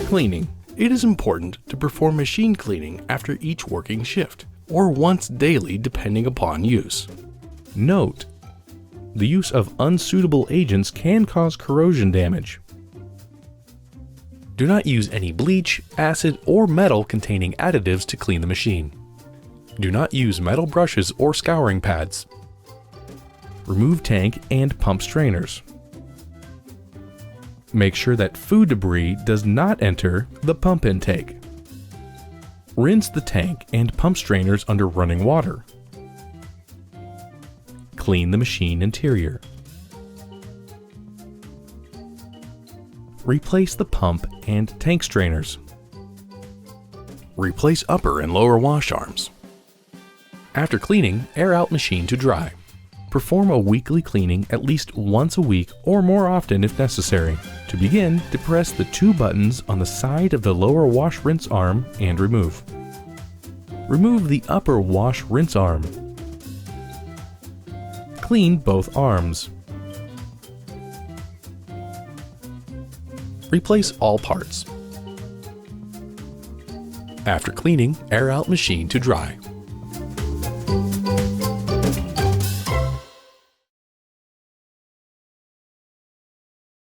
Cleaning. It is important to perform machine cleaning after each working shift, or once daily depending upon use. Note: the use of unsuitable agents can cause corrosion damage. Do not use any bleach, acid, or metal containing additives to clean the machine. Do not use metal brushes or scouring pads. Remove tank and pump strainers. Make sure that food debris does not enter the pump intake. Rinse the tank and pump strainers under running water. Clean the machine interior. Replace the pump and tank strainers. Replace upper and lower wash arms. After cleaning, air out machine to dry. Perform a weekly cleaning at least once a week or more often if necessary. To begin, depress the two buttons on the side of the lower wash rinse arm and remove. Remove the upper wash rinse arm. Clean both arms. Replace all parts. After cleaning, air out machine to dry.